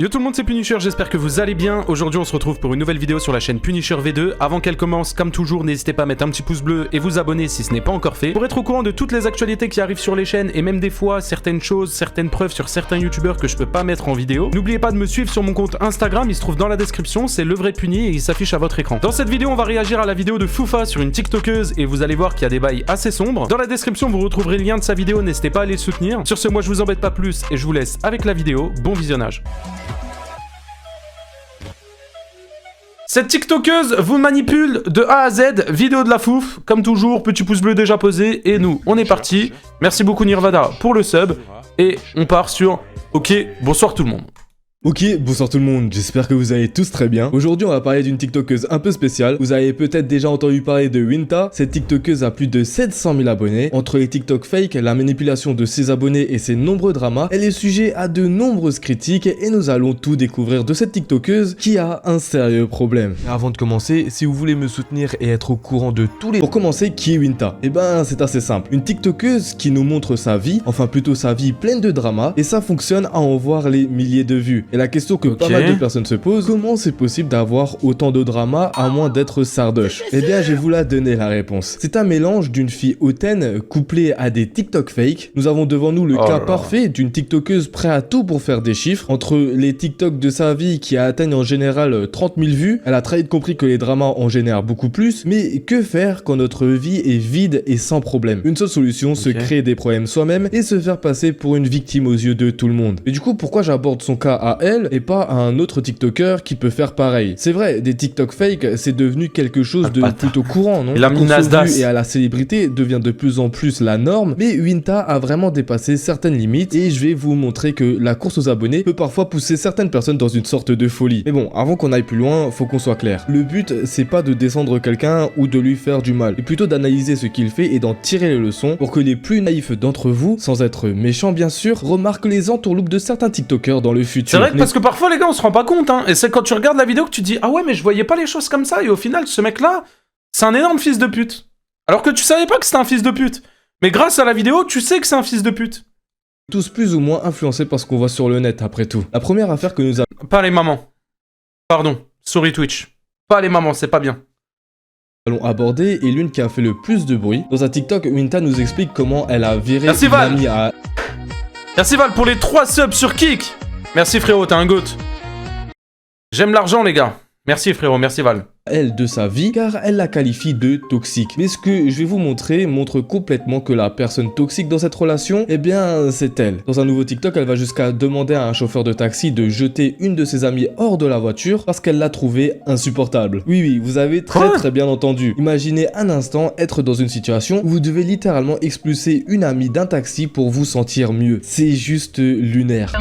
Yo tout le monde, c'est Punisher, j'espère que vous allez bien. Aujourd'hui on se retrouve pour une nouvelle vidéo sur la chaîne Punisher V2. Avant qu'elle commence, comme toujours, n'hésitez pas à mettre un petit pouce bleu et vous abonner si ce n'est pas encore fait, pour être au courant de toutes les actualités qui arrivent sur les chaînes et même des fois certaines choses, certaines preuves sur certains youtubeurs que je peux pas mettre en vidéo. N'oubliez pas de me suivre sur mon compte Instagram, il se trouve dans la description, c'est le vrai Puni et il s'affiche à votre écran. Dans cette vidéo on va réagir à la vidéo de Foufa sur une tiktokeuse et vous allez voir qu'il y a des bails assez sombres. Dans la description vous retrouverez le lien de sa vidéo, n'hésitez pas à aller le soutenir. Sur ce, moi je vous embête pas plus et je vous laisse avec la vidéo, bon visionnage. Cette tiktokeuse vous manipule de A à Z, vidéo de la fouf, comme toujours, petit pouce bleu déjà posé, et nous, on est parti. Merci beaucoup Nirvana pour le sub, et on part sur OK, bonsoir tout le monde. Ok, bonsoir tout le monde, j'espère que vous allez tous très bien. Aujourd'hui on va parler d'une tiktokeuse un peu spéciale. Vous avez peut-être déjà entendu parler de Winta. Cette tiktokeuse a plus de 700 000 abonnés. Entre les TikTok fake, la manipulation de ses abonnés et ses nombreux dramas, elle est sujet à de nombreuses critiques et nous allons tout découvrir de cette tiktokeuse qui a un sérieux problème. Avant de commencer, si vous voulez me soutenir et être au courant de tous les... Pour commencer, qui est Winta? Eh ben c'est assez simple. Une tiktokeuse qui nous montre sa vie, enfin plutôt sa vie pleine de dramas, et ça fonctionne à en voir les milliers de vues. Et la question que pas mal de personnes se posent, comment c'est possible d'avoir autant de drama à moins d'être sardoche? Eh bien, je vais vous la donner la réponse. C'est un mélange d'une fille hautaine couplée à des TikTok fake. Nous avons devant nous le cas parfait d'une tiktokeuse prête à tout pour faire des chiffres. Entre les TikTok de sa vie qui atteignent en général 30 000 vues, elle a très vite compris que les dramas en génèrent beaucoup plus. Mais que faire quand notre vie est vide et sans problème? Une seule solution, se créer des problèmes soi-même et se faire passer pour une victime aux yeux de tout le monde. Et du coup, pourquoi j'aborde son cas à elle et pas à un autre TikToker qui peut faire pareil? C'est vrai, des TikTok fake, c'est devenu quelque chose de plutôt courant, non? La minace et à la célébrité devient de plus en plus la norme, mais Winta a vraiment dépassé certaines limites et je vais vous montrer que la course aux abonnés peut parfois pousser certaines personnes dans une sorte de folie. Mais bon, avant qu'on aille plus loin, faut qu'on soit clair. Le but, c'est pas de descendre quelqu'un ou de lui faire du mal, mais plutôt d'analyser ce qu'il fait et d'en tirer les leçons pour que les plus naïfs d'entre vous, sans être méchants bien sûr, remarquent les entourloupes de certains TikTokers dans le futur. C'est vrai que parce que parfois les gars on se rend pas compte hein, et c'est quand tu regardes la vidéo que tu te dis ah ouais mais je voyais pas les choses comme ça et au final ce mec là c'est un énorme fils de pute. Alors que tu savais pas que c'était un fils de pute. Mais grâce à la vidéo tu sais que c'est un fils de pute. Tous plus ou moins influencés par ce qu'on voit sur le net après tout. La première affaire que nous avons... Pas les mamans. Pardon, sorry Twitch. Pas les mamans, c'est pas bien. Allons aborder est l'une qui a fait le plus de bruit. Dans un TikTok, Winta nous explique comment elle a viré Merci une Val. amie à... Merci Val pour les 3 subs sur Kik. Merci frérot, t'es un goat. J'aime l'argent les gars. Merci frérot, merci Val. Elle de sa vie car elle la qualifie de toxique. Mais ce que je vais vous montrer montre complètement que la personne toxique dans cette relation, eh bien c'est elle. Dans un nouveau TikTok, elle va jusqu'à demander à un chauffeur de taxi de jeter une de ses amies hors de la voiture parce qu'elle l'a trouvée insupportable. Oui, vous avez très bien entendu. Imaginez un instant être dans une situation où vous devez littéralement expulser une amie d'un taxi pour vous sentir mieux. C'est juste lunaire.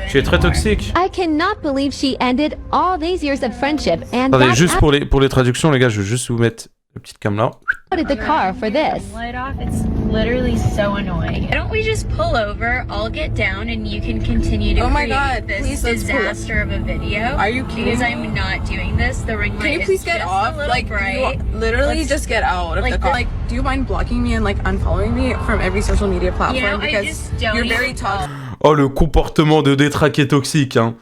Tu es très toxique. I cannot believe she ended all these years of friendship and Attendez, juste pour les traductions, les gars, je vais juste vous mettre la petite cam là. out the car for this. Light off, it's literally so annoying. Why don't we just pull over, I'll get down, and you can continue to create this disaster of a video? Are you kidding? Because I'm not doing this. The ring light Can you please is get just off? a little Like, bright. you literally Let's- just get out of like the car. this. Like, do you mind blocking me and like unfollowing me from every social media platform? You know, I Because just don't you're very even toxic. Oh, le comportement de détraqué toxique, hein.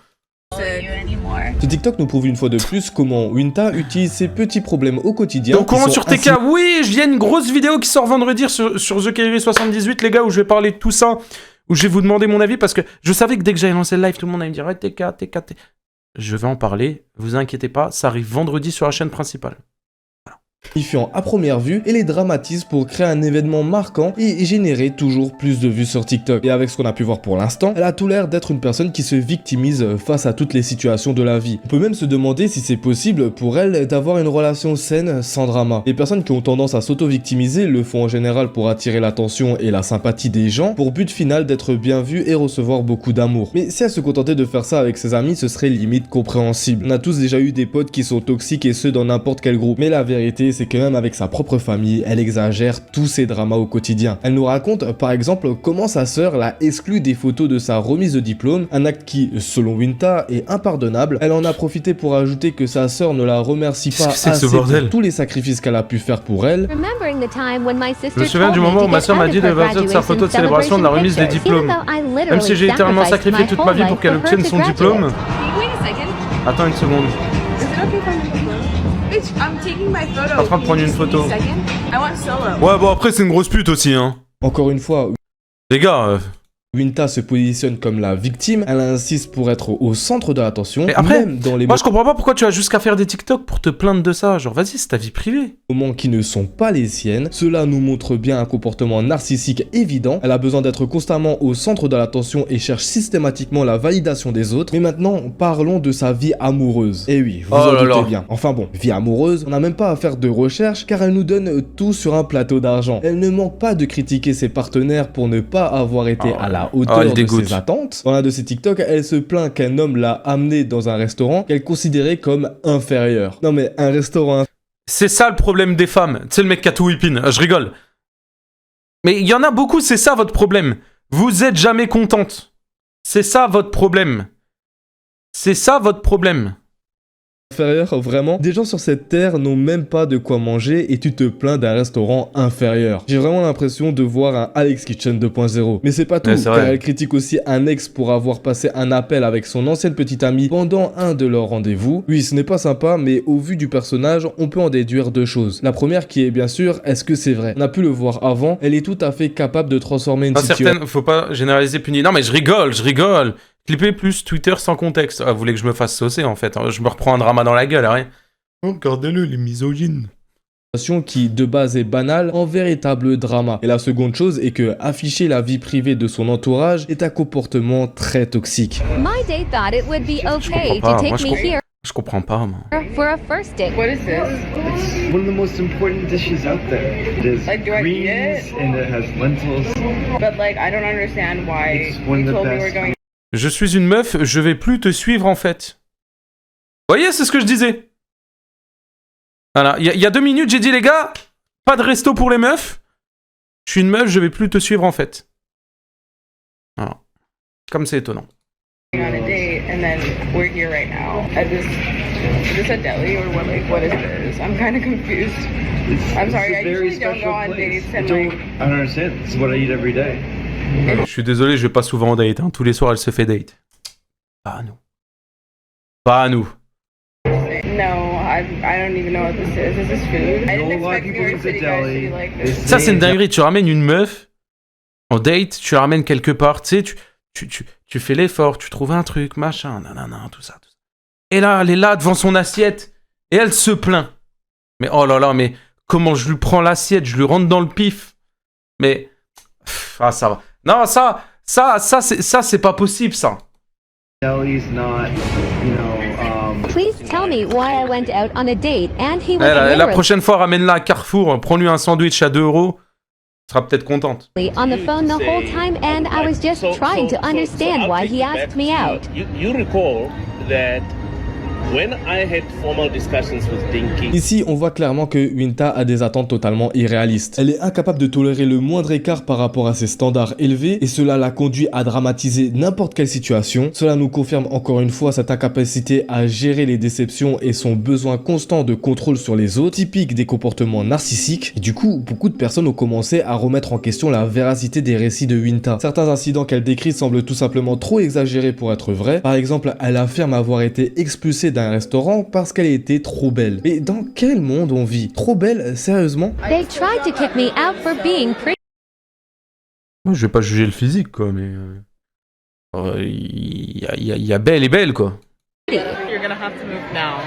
follow you anymore. Ce TikTok nous prouve une fois de plus comment Winta utilise ses petits problèmes au quotidien. Donc comment qui sur sont TK? Oui, je viens une grosse vidéo qui sort vendredi sur TheKairi78, les gars, où je vais parler de tout ça, où je vais vous demander mon avis, parce que je savais que dès que j'allais lancer le live, tout le monde allait me dire ouais, TK. Je vais en parler, vous inquiétez pas, ça arrive vendredi sur la chaîne principale. Signifiant à première vue et les dramatise pour créer un événement marquant et générer toujours plus de vues sur TikTok. Et avec ce qu'on a pu voir pour l'instant, elle a tout l'air d'être une personne qui se victimise face à toutes les situations de la vie. On peut même se demander si c'est possible pour elle d'avoir une relation saine sans drama. Les personnes qui ont tendance à s'auto-victimiser le font en général pour attirer l'attention et la sympathie des gens, pour but final d'être bien vues et recevoir beaucoup d'amour. Mais si elle se contentait de faire ça avec ses amis, ce serait limite compréhensible. On a tous déjà eu des potes qui sont toxiques et ce dans n'importe quel groupe. Mais la vérité, vérité, c'est que même avec sa propre famille, elle exagère tous ses dramas au quotidien. Elle nous raconte par exemple comment sa sœur l'a exclue des photos de sa remise de diplôme, un acte qui, selon Winta, est impardonnable. Elle en a profité pour ajouter que sa sœur ne la remercie pas assez pour tous les sacrifices qu'elle a pu faire pour elle. Je me souviens du moment où ma sœur m'a dit de partir sa photo de célébration de la remise des diplômes. Même si j'ai littéralement sacrifié toute ma vie pour qu'elle obtienne son diplôme. Attends une seconde. Je suis en train de prendre une photo. Ouais, bon après c'est une grosse pute aussi, hein. Encore une fois, les gars... Winta se positionne comme la victime, elle insiste pour être au centre de l'attention. Et après, même dans les moi je comprends pas pourquoi tu as jusqu'à faire des TikTok pour te plaindre de ça. Genre vas-y, c'est ta vie privée. Moments qui ne sont pas les siennes, cela nous montre bien un comportement narcissique évident. Elle a besoin d'être constamment au centre de l'attention et cherche systématiquement la validation des autres. Mais maintenant, parlons de sa vie amoureuse. Et oui, vous en doutez bien. Enfin bon, vie amoureuse, on n'a même pas à faire de recherche car elle nous donne tout sur un plateau d'argent. Elle ne manque pas de critiquer ses partenaires pour ne pas avoir été à la hauteur de ses attentes. Dans l'un de ses TikTok, elle se plaint qu'un homme l'a amenée dans un restaurant qu'elle considérait comme inférieur. Non mais un restaurant... C'est ça le problème des femmes. Tu sais le mec qui a tout whippin, je rigole. Mais il y en a beaucoup, c'est ça votre problème. Vous êtes jamais contente. C'est ça votre problème. C'est ça votre problème. Inférieur, vraiment. Des gens sur cette terre n'ont même pas de quoi manger et tu te plains d'un restaurant inférieur. J'ai vraiment l'impression de voir un Alex Kitchen 2.0. Mais c'est pas tout, car elle critique aussi un ex pour avoir passé un appel avec son ancienne petite amie pendant un de leurs rendez-vous. Oui, ce n'est pas sympa, mais au vu du personnage, on peut en déduire deux choses. La première qui est bien sûr, est-ce que c'est vrai? On a pu le voir avant, elle est tout à fait capable de transformer une situation... Faut pas généraliser puni. Non mais je rigole. Clipper plus Twitter sans contexte. Ah, vous voulez que je me fasse saucer en fait. Je me reprends un drama dans la gueule, hein. Regardez-le, les misogynes. Qui de base est banale en véritable drama. Et la seconde chose est que afficher la vie privée de son entourage est un comportement très toxique. Je comprends pas, moi. For a first date. What is this? It's one of the most important dishes out there. It is Like, do I eat greens it? and it has lentils. But like, I don't understand why It's one you of the told me we're best. going. Je suis une meuf, je vais plus te suivre en fait. Vous voyez, c'est ce que je disais. Voilà, il y a 2 minutes, j'ai dit les gars, pas de resto pour les meufs. Je suis une meuf, je vais plus te suivre en fait. Voilà. Comme c'est étonnant. On a date and then we're here right now at this. Is this a deli or what? Like, what is this? I'm kind of confused. I'm sorry, I usually don't go on dates and like. I don't understand. This is what I eat every day. Je suis désolé, je vais pas souvent en date. Hein. Tous les soirs, elle se fait date. Pas à nous. Pas à nous. No, I don't even know what this is. Is this food? I didn't expect New York City guys to be like this. Ça, c'est une dinguerie. Tu ramènes une meuf en date, tu la ramènes quelque part, tu sais, tu fais l'effort, tu trouves un truc, machin, nanana, tout ça. Et là, elle est là devant son assiette et elle se plaint. Mais oh là là, mais comment je lui prends l'assiette, je lui rentre dans le pif. Mais ah, ça va. Non, ça c'est pas possible, ça. Deli's not, you know, Please tell me why I went out on a date and he was La prochaine fois, ramène-la à Carrefour, prends-lui un sandwich à 2 €. Tu seras peut-être contente. on the phone the whole time and I was just trying to understand why he asked me out. You recall that when I had formal discussions with Dinky. Ici, on voit clairement que Winta a des attentes totalement irréalistes. Elle est incapable de tolérer le moindre écart par rapport à ses standards élevés et cela la conduit à dramatiser n'importe quelle situation. Cela nous confirme encore une fois cette incapacité à gérer les déceptions et son besoin constant de contrôle sur les autres, typique des comportements narcissiques. Et du coup, beaucoup de personnes ont commencé à remettre en question la véracité des récits de Winta. Certains incidents qu'elle décrit semblent tout simplement trop exagérés pour être vrais. Par exemple, elle affirme avoir été expulsée d'un restaurant parce qu'elle était trop belle. Mais dans quel monde on vit? Trop belle, sérieusement? They tried to kick me out for being pretty. Moi, je vais pas juger le physique, quoi, mais... Il y a belle et belle, quoi. You're gonna have to move now.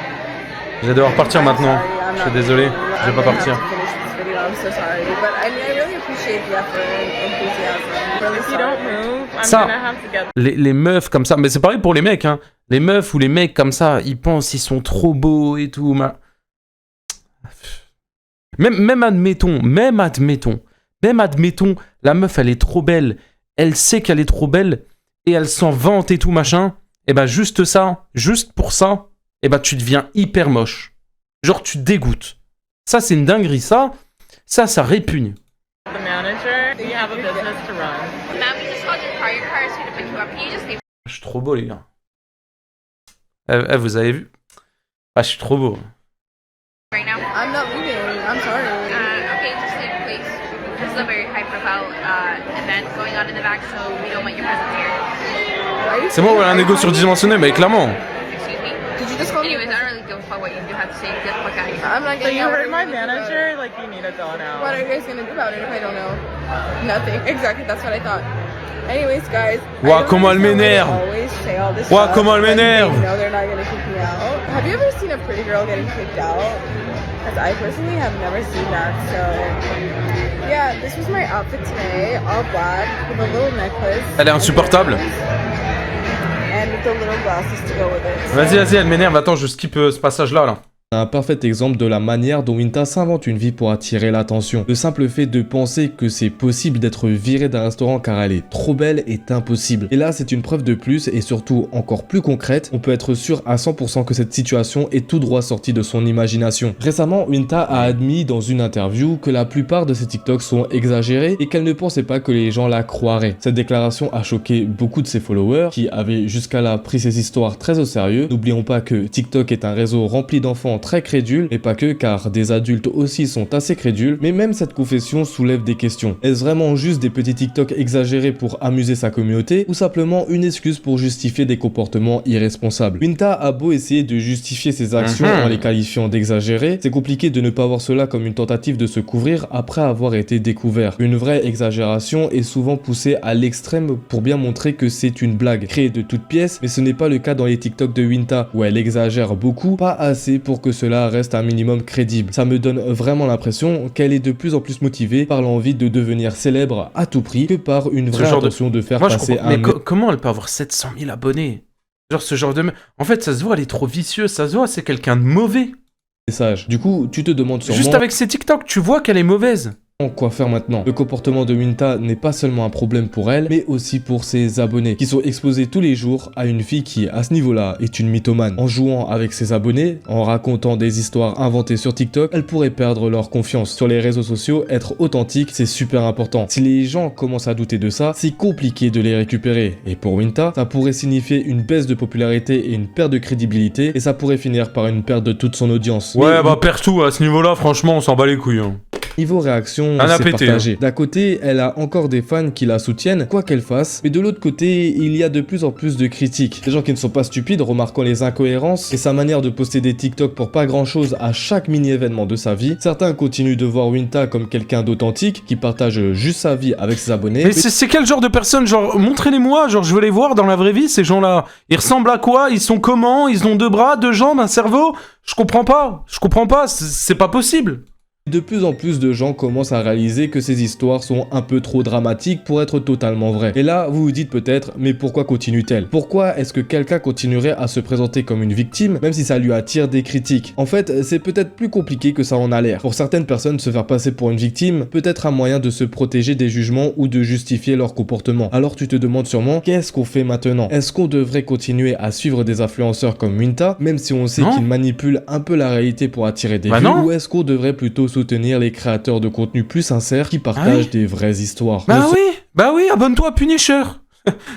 Je vais devoir partir maintenant. Je suis désolé, je vais pas partir. I'm so sorry, but I really appreciate the effort and enthusiasm. If you don't move, I'm Ça, gonna have to get. les meufs comme ça, mais c'est pareil pour les mecs, hein. Les meufs ou les mecs comme ça, ils pensent ils sont trop beaux et tout. Même admettons, la meuf elle est trop belle, elle sait qu'elle est trop belle et elle s'en vante et tout machin. Et bah juste ça, juste pour ça, et bah tu deviens hyper moche. Genre tu te dégoûtes. Ça, c'est une dinguerie. Ça répugne. The manager, you have a business to run. Ma'am, we just called your car. Your car is here to pick you up. Can you just leave? Je suis trop beau, les gars. Vous avez vu? Ah, je suis trop beau. Right now? I'm not leaving. I'm sorry. Okay, just leave, please. This is a very high-profile event going on in the back, so we don't want your presence here. Why are you C'est moi, ouais, un égo surdimensionné, mais clairement. Excuse me? Did you just call me? Anyways, I don't really give a fuck what you do have to say. Get the fuck out of here. I'm not So getting you out. heard my manager? Like, you need to go now. What are you guys gonna do about it if I don't know? Nothing. Exactly, that's what I thought. Anyways, guys. Ouah, comment elle m'énerve. Ouah, comment elle m'énerve. No, they're not gonna kick me out. Have you ever seen a pretty girl getting kicked out? Because I personally have never seen that. So, yeah, this was my outfit today, all black with a little necklace. Elle est insupportable. And with the little glasses to go with it. Vas-y, elle m'énerve. Attends, je skip ce passage-là, là. Un parfait exemple de la manière dont Winta s'invente une vie pour attirer l'attention. Le simple fait de penser que c'est possible d'être viré d'un restaurant car elle est trop belle est impossible. Et là, c'est une preuve de plus et surtout encore plus concrète. On peut être sûr à 100% que cette situation est tout droit sortie de son imagination. Récemment, Winta a admis dans une interview que la plupart de ses TikToks sont exagérés et qu'elle ne pensait pas que les gens la croiraient. Cette déclaration a choqué beaucoup de ses followers qui avaient jusqu'à là pris ces histoires très au sérieux. N'oublions pas que TikTok est un réseau rempli d'enfants très crédules, et pas que, car des adultes aussi sont assez crédules, mais même cette confession soulève des questions. Est-ce vraiment juste des petits TikTok exagérés pour amuser sa communauté, ou simplement une excuse pour justifier des comportements irresponsables? Winta a beau essayer de justifier ses actions en les qualifiant d'exagérées, c'est compliqué de ne pas voir cela comme une tentative de se couvrir après avoir été découvert. Une vraie exagération est souvent poussée à l'extrême pour bien montrer que c'est une blague, créée de toutes pièces, mais ce n'est pas le cas dans les TikTok de Winta, où elle exagère beaucoup, pas assez pour que cela reste un minimum crédible. Ça me donne vraiment l'impression qu'elle est de plus en plus motivée par l'envie de devenir célèbre à tout prix que par une vraie intention de faire passer un... Mais comment elle peut avoir 700 000 abonnés? Genre ce genre de... En fait, ça se voit, elle est trop vicieuse, ça se voit, c'est quelqu'un de mauvais. Message. Du coup, tu te demandes sûrement... Juste avec ses TikTok, tu vois qu'elle est mauvaise. Quoi faire maintenant? Le comportement de Winta n'est pas seulement un problème pour elle, mais aussi pour ses abonnés, qui sont exposés tous les jours à une fille qui, à ce niveau-là, est une mythomane. En jouant avec ses abonnés, en racontant des histoires inventées sur TikTok, elle pourrait perdre leur confiance. Sur les réseaux sociaux, être authentique, c'est super important. Si les gens commencent à douter de ça, c'est compliqué de les récupérer. Et pour Winta, ça pourrait signifier une baisse de popularité et une perte de crédibilité, et ça pourrait finir par une perte de toute son audience. Ouais, mais... bah perd tout, à ce niveau-là, franchement, on s'en bat les couilles. Hein. Niveau réaction, c'est partagé. D'un côté, elle a encore des fans qui la soutiennent, quoi qu'elle fasse, mais de l'autre côté, il y a de plus en plus de critiques. Des gens qui ne sont pas stupides, remarquant les incohérences et sa manière de poster des TikTok pour pas grand chose à chaque mini-événement de sa vie. Certains continuent de voir Winta comme quelqu'un d'authentique, qui partage juste sa vie avec ses abonnés. Mais c'est quel genre de personnes? Genre, montrez-les-moi, genre je veux les voir dans la vraie vie, ces gens-là. Ils ressemblent à quoi? Ils sont comment? Ils ont 2 bras, 2 jambes, un cerveau? Je comprends pas, c'est pas possible. De plus en plus de gens commencent à réaliser que ces histoires sont un peu trop dramatiques pour être totalement vraies. Et là, vous vous dites peut-être, mais pourquoi continue-t-elle? Pourquoi est-ce que quelqu'un continuerait à se présenter comme une victime, même si ça lui attire des critiques? En fait, c'est peut-être plus compliqué que ça en a l'air. Pour certaines personnes, se faire passer pour une victime peut être un moyen de se protéger des jugements ou de justifier leur comportement. Alors tu te demandes sûrement, qu'est-ce qu'on fait maintenant? Est-ce qu'on devrait continuer à suivre des influenceurs comme Winta, même si on sait qu'ils manipulent un peu la réalité pour attirer des vues, ou est-ce qu'on devrait plutôt soutenir les créateurs de contenu plus sincères qui partagent des vraies histoires? Bah oui, abonne-toi à Punisher.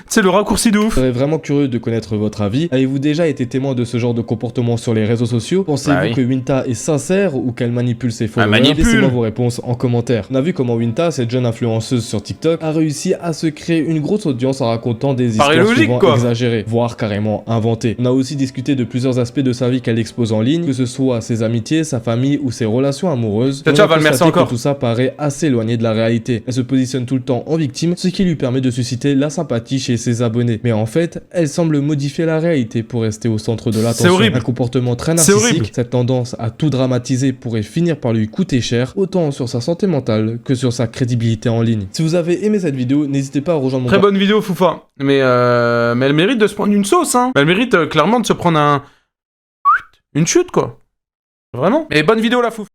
C'est le raccourci de ouf. Je serais vraiment curieux de connaître votre avis. Avez-vous déjà été témoin de ce genre de comportement sur les réseaux sociaux? Pensez-vous que Winta est sincère ou qu'elle manipule ses followers? Laissez-moi vos réponses en commentaire. On a vu comment Winta, cette jeune influenceuse sur TikTok, a réussi à se créer une grosse audience en racontant des histoires souvent exagérées, voire carrément inventées. On a aussi discuté de plusieurs aspects de sa vie qu'elle expose en ligne, que ce soit ses amitiés, sa famille ou ses relations amoureuses. Tout ça paraît assez éloigné de la réalité. Elle se positionne tout le temps en victime, ce qui lui permet de susciter la sympathie chez ses abonnés. Mais en fait, elle semble modifier la réalité pour rester au centre de l'attention. C'est horrible. Un comportement très narcissique. Cette tendance à tout dramatiser pourrait finir par lui coûter cher, autant sur sa santé mentale que sur sa crédibilité en ligne. Si vous avez aimé cette vidéo, n'hésitez pas à rejoindre mon... Très bonne vidéo, Foufa. Mais elle mérite de se prendre une sauce, hein. Elle mérite clairement de se prendre une chute, quoi. Vraiment. Mais bonne vidéo, la Foufa.